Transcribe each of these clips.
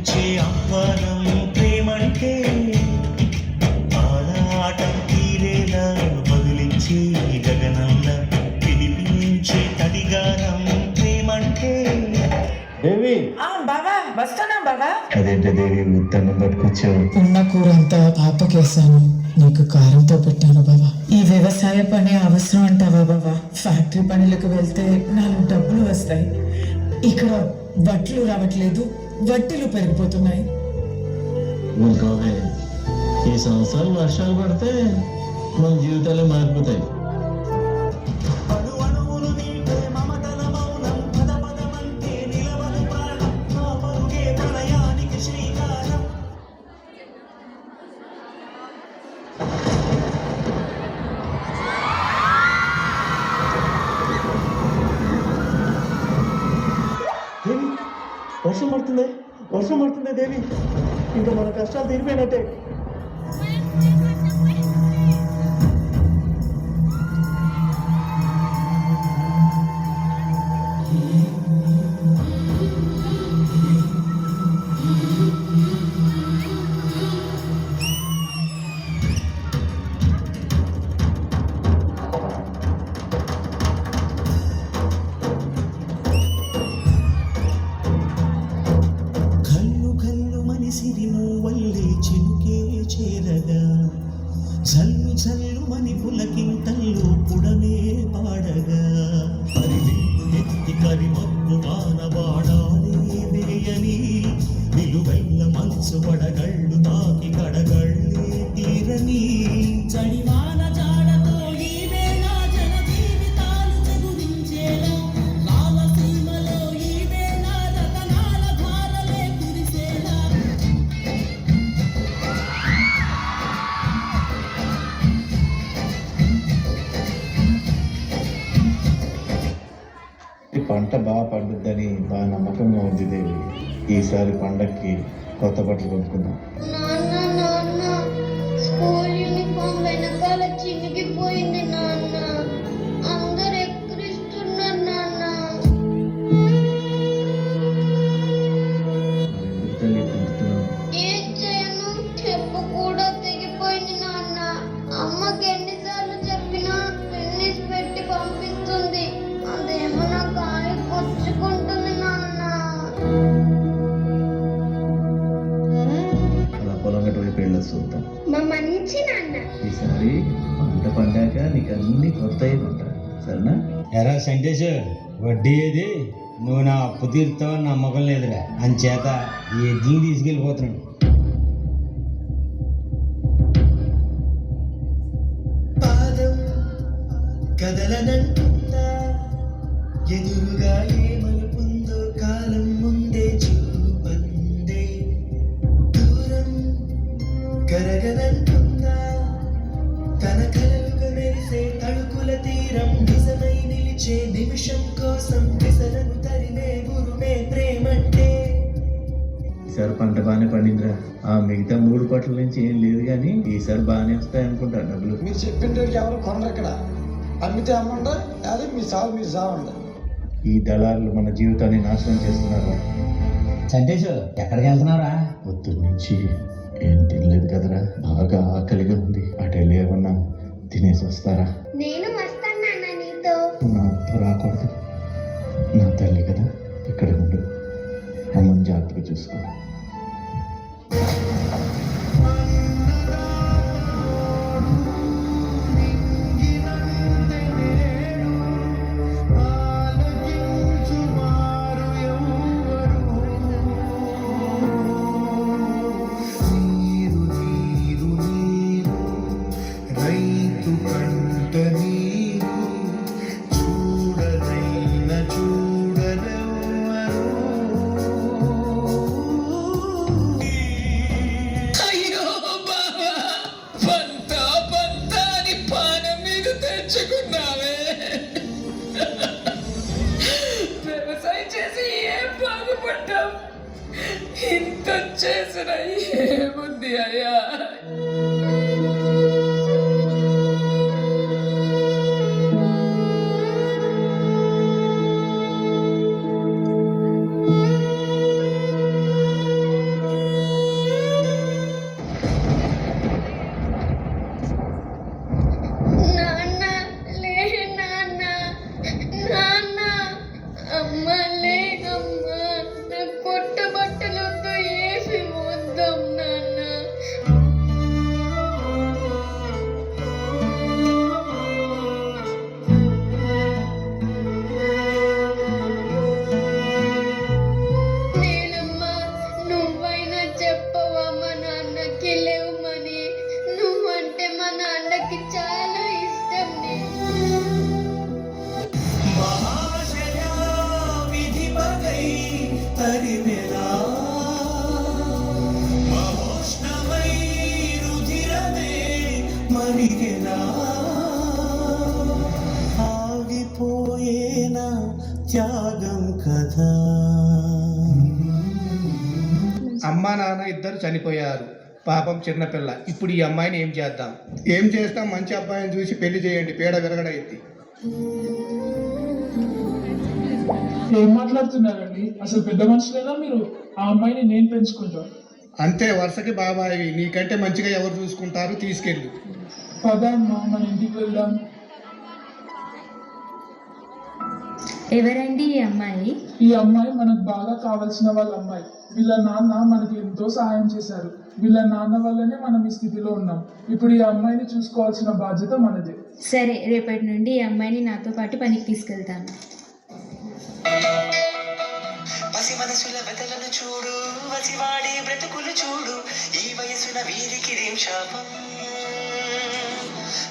పిలిపించే ఆహ్వానం ప్రేమంటే ఆరాటం తీరేలా బదిలించే గగనంలా పిలిపించే తడిగారం ప్రేమంటే. దేవి బావా వస్తానా బావా. అదేంటి దేవి ఉత్తన్నం పట్టుకొచ్చావు? ఉన్న కూర అంతా పాపకేసాను, నీకు కారంతో పెట్టాను బావా. ఈ వ్యవసాయ పని అవసరం అంటావా బావా? ఫ్యాక్టరీ పనులకు వెళ్తే 4 డబ్బులు వస్తాయి, ఇక్కడ వడ్లు రావట్లేదు, వడ్డీలు పెరిగిపోతున్నాయి. ఊరుకోవే, ఈ సంవత్సరాలు వర్షాలు పడితే మన జీవితాలే మారిపోతాయి. దేవి వర్షం పడుతుంది దేవి, ఇంకా మన కష్టాలు తీరిపోయినట్టే. సిరిమూవల్లే చినుకే చేరగా జల్లు జల్లుమని పులకింతల్లో పుడమే పాడగా పరివిల్లు ఎత్తి కరిమప్పు వానబాడాలే వేయని నిలువెల్ల మనసు వడగళ్ళు తాకి కడగళ్ళే తీరని చడివాన జాడతో ఈ వేళ జన జీవితాలు చదువించేలా రాలసీమలో ఈ వేళ రతనాల ధారలే కురిసేలా. ఈ పంట బాగా పండుద్దని బాగా నమ్మకంగా ఉంది దేవి. ఈసారి పండక్కి కొత్త బట్టలు కొనుక్కుందాం. నాన్న నాన్న స్కూల్ యూనిఫామ్ వెనకాల చినిగిపోయింది నాన్న, అందరు ఎక్కిరిస్తున్నారు నాన్న. ఎందుకు తల్లి పంపుతున్నావు? ఏం చేయను, చెప్పు కూడా తెగిపోయింది నాన్న. అమ్మకి ఎన్నిసార్లు చెప్పినా టెన్నిస్ పెట్టి పంపిస్తుంది, అదేమో నా కాలు కొచ్చుకుంటుంది నాన్న. అలా పొలం గట్టు వైపు వెళ్ళొచ్చు చూద్దాం. మా మంచి నాన్న. ఈసారి పంట పండాక నీకు అన్ని కొత్తవి కొంటాను, సరేనా? ఎరా సంటేష్, వడ్డీ ఏది? నువ్వు నా అప్పు తీరుతావని నమ్మకం లేదురా, అంచేత ఈ ఎద్దుని తీసుకెళ్ళిపోతున్నాడు. పాదం కదలనంటుందా, ఎదురుగా ఏమనుకుందో కాలం ముందే చూపందే. దూరం కరగనంటుందా, తన కలలుగా మెరిసే తడుకుల తీరం నిజమై నిలిచే నిమిషం కోసం విసరను తరిమే గురుమే ప్రేమంటే. ఈసారి పంట బాగానే పండిందిరా. ఆ మిగతా 3 పట్ల నుంచి ఏం లేదు కానీ ఈసారి బాగానే వస్తాయి అనుకుంటా డబ్బులు. మీరు చెప్పిన రేటుకి ఎవరు కొనరు ఇక్కడ. అమ్మితే అమ్మండి, అదే మీ సాగు మీరు సావండి. ఈ దళారులు మన జీవితాన్ని నాశనం చేస్తున్నారు. సంటేష్, ఎక్కడికి వెళ్తున్నావురా? పొద్దున్న నుంచి ఏం తినలేదు కదరా, బాగా ఆకలిగా ఉంది. అటు వెళ్ళి ఏమన్నా తినేసి వస్తారా? నేను వస్తాను నాన్న నీతో. నాతో రాకూడదు, నా తల్లి కదా, ఇక్కడ ఉండు, అమ్మని జాగ్రత్తగా చూసుకో. రైతు కంట నీరు చూడనైన చూడనెవ్వరు. అయ్యో బావా, పంతాని పానం మీద తెచ్చుకున్నావే. వ్యవసాయం చేసి ఏం బాగుపడ్డాం, ఇంత చేసిన ఏముంది అయ్యా. మహోష్ణమై రుధిరమే మరిగెనా ఆగిపోయేనా త్యాగం కదా. అమ్మా నాన్న ఇద్దరు చనిపోయారు. పాపం చిన్నపిల్ల. ఇప్పుడు ఈ అమ్మాయిని ఏం చేద్దాం? ఏం చేస్తాం? మంచి అబ్బాయిని చూసి పెళ్లి చేయండి, పేడ విరగడైద్ది. ఏం మాట్లాడుతున్నారండి? అసలు పెద్ద మనుషులేనా మీరు? ఆ అమ్మాయిని నేను పెంచుకుంటాను. అంతే, వరుసకి బాబాయివి. నీకంటే మంచిగా ఎవరు చూసుకుంటారు? తీసుకెళ్ళు. పద అమ్మా, మన ఇంటికి వెళ్దాం. ఎవరండి ఈ అమ్మాయి? ఈ అమ్మాయి మనకు బాగా కావాల్సిన వాళ్ళ అమ్మాయి. వీళ్ళ నాన్న మనకి ఎంతో సహాయం చేశారు. వీళ్ళ నాన్న వల్లనే మనం ఈ స్థితిలో ఉన్నాం. ఇప్పుడు ఈ అమ్మాయిని చూసుకోవాల్సిన బాధ్యత మనదే. సరే, రేపటి నుండి ఈ అమ్మాయిని నాతో పాటు పనికి తీసుకెళ్తాను. పసి మనసుల వెతలను చూడు, వసివాడి బ్రతుకులు చూడు, ఈ వయసున వీరికి దేం శాపం.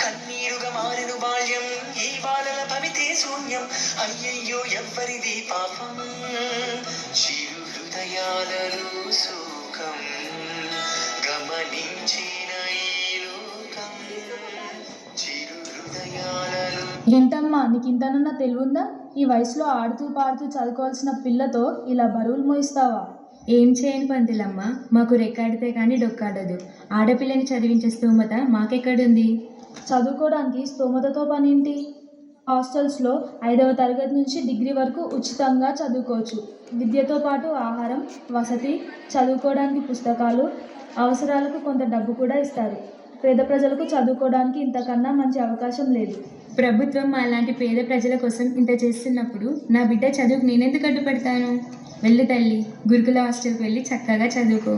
కన్నీరుగా మారెను బాల్యం, ఈ బాలల భవితే శూన్యం, అయ్యయ్యో ఎవ్వరిది పాపం. చిరు హృదయాలలో సుఖం గమనించిన ఈ లోకం, చిరు హృదయాలలో. ఏంటమ్మా, నీకు ఇంతనన్నా తెలివుందా? ఈ వయసులో ఆడుతూ పాడుతూ చదువుకోవాల్సిన పిల్లతో ఇలా బరువులు మోయిస్తావా? ఏం చేయని పంతులమ్మ, మాకు రెక్కాడితే కానీ డొక్కాడదు. ఆడపిల్లని చదివించే స్తోమత మాకెక్కడుంది? చదువుకోవడానికి స్తోమతతో పనేంటి? హాస్టల్స్లో 5వ తరగతి నుంచి డిగ్రీ వరకు ఉచితంగా చదువుకోవచ్చు. విద్యతో పాటు ఆహారం, వసతి, చదువుకోవడానికి పుస్తకాలు, అవసరాలకు కొంత డబ్బు కూడా ఇస్తారు. పేద ప్రజలకు చదువుకోవడానికి ఇంతకన్నా మంచి అవకాశం లేదు. ప్రభుత్వం అలాంటి పేద ప్రజల కోసం ఇంత చేస్తున్నప్పుడు నా బిడ్డ చదువుకు నేనెందుకు అడ్డుపడతాను? వెళ్ళు తల్లి, గురుకుల హాస్టల్కి వెళ్ళి చక్కగా చదువుకో.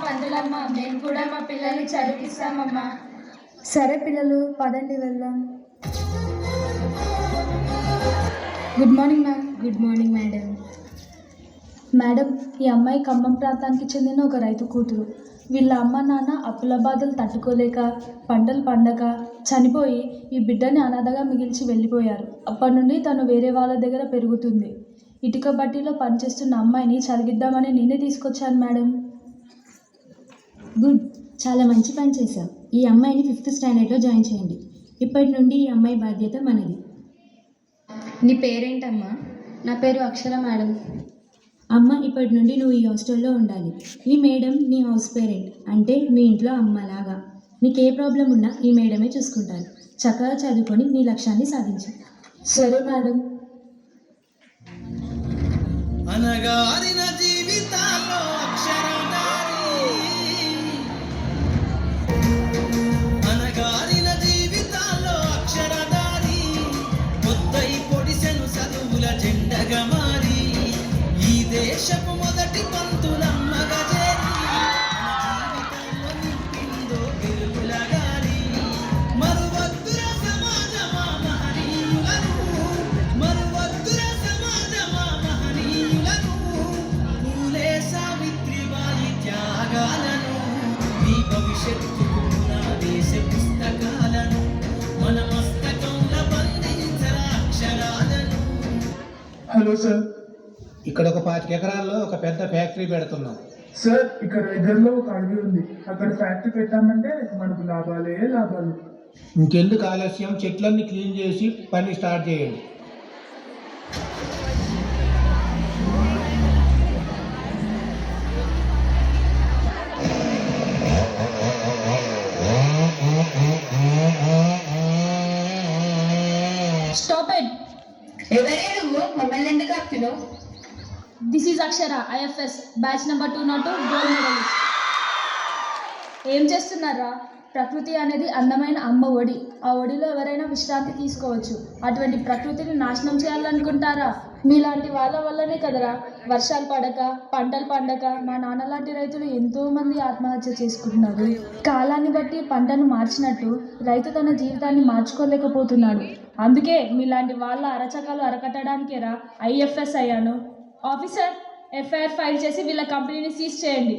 పంతులమ్మ, మేము కూడా మా పిల్లల్ని చదివిస్తామమ్మా. సరే పిల్లలు, పదండి వెళ్దాం. Good morning ma'am. Good morning madam. Madam, ఈ అమ్మాయి ఖమ్మం ప్రాంతానికి చెందిన ఒక రైతు కూతురు. వీళ్ళ అమ్మ నాన్న అప్పుల బాధలు తట్టుకోలేక పంటలు పండక చనిపోయి ఈ బిడ్డని అనాథగా మిగిల్చి వెళ్ళిపోయారు. అప్పటి నుండి తను వేరే వాళ్ళ దగ్గర పెరుగుతుంది. ఇటుక బట్టీలో పనిచేస్తున్న అమ్మాయిని చదివిద్దామని నేనే తీసుకొచ్చాను మేడం. గుడ్, చాలా మంచి పని చేశావు. ఈ అమ్మాయిని 5th స్టాండర్డ్లో జాయిన్ చేయండి. ఇప్పటి నుండి ఈ అమ్మాయి బాధ్యత మనది. నీ పేరేంటమ్మా? నా పేరు అక్షర మేడం. అమ్మ, ఇప్పటి నుండి నువ్వు ఈ హాస్టల్లో ఉండాలి. ఈ మేడం నీ హౌస్ పేరెంట్, అంటే మీ ఇంట్లో అమ్మలాగా. నీకు ఏ ప్రాబ్లం ఉన్నా ఈ మేడమే చూసుకుంటారు. చక్కగా చదువుకొని నీ లక్ష్యాన్ని సాధించు. సరే మేడం. అనగారిన జీవితాల్లో అక్షరధారి, అనగారిన జీవితాల్లో అక్షరధారి, పొద్దై పొడిసెను చదువుల జెండగా మారి, ఈ దేశపు మొదటి పంతులమ్మగా చేరి, జీవితంలో నింపిందో వెలుగుల గాలి. మరువద్దుర సమాజమా మహనీయులను, మరువద్దుర సమాజమా మహనీయులను, పూలే సావిత్రిబాయి త్యాగాలను, నీ భవిష్యత్తుకు నా దేశ పుస్తకాలను, మన మస్తకంలో బంధించరా అక్షరాలను. Hello sir. ఇక్కడ ఒక 25 ఎకరాల్లో ఒక పెద్ద ఫ్యాక్టరీ పెడుతున్నాం. సార్, ఇక్కడ దగ్గరలో ఒక అడవి ఉంది. అక్కడ ఫ్యాక్టరీ పెట్టామంటే మనకు లాభాలే లాభాలు. ఇంకెందుకు ఆలస్యం? చెట్లన్నీ క్లీన్ చేసి పని స్టార్ట్ చేయండి. Stop it. ఎవరే నువ్వు? మమ్మల్ని ఎందుకు ఆపుతున్నావు? This is Akshara, IFS batch number 202 gold medalist. ఏం చేస్తున్నారా? ప్రకృతి అనేది అందమైన అమ్మ ఒడి. ఆ ఒడిలో ఎవరైనా విశ్రాంతి తీసుకోవచ్చు. అటువంటి ప్రకృతిని నాశనం చేయాలనుకుంటారా? మీలాంటి వాళ్ళ వల్లనే కదరా వర్షాలు పడక, పంటలు పండక మా నాన్న లాంటి రైతులు ఎంతోమంది ఆత్మహత్య చేసుకుంటున్నారు. కాలాన్ని బట్టి పంటను మార్చినట్టు రైతు తన జీవితాన్ని మార్చుకోలేకపోతున్నాడు. అందుకే మీలాంటి వాళ్ళ అరచకాలు అరకట్టడానికేరా IFS అయ్యాను. ఆఫీసర్, FIR ఫైల్ చేసి వీళ్ళ కంపెనీని సీజ్ చేయండి.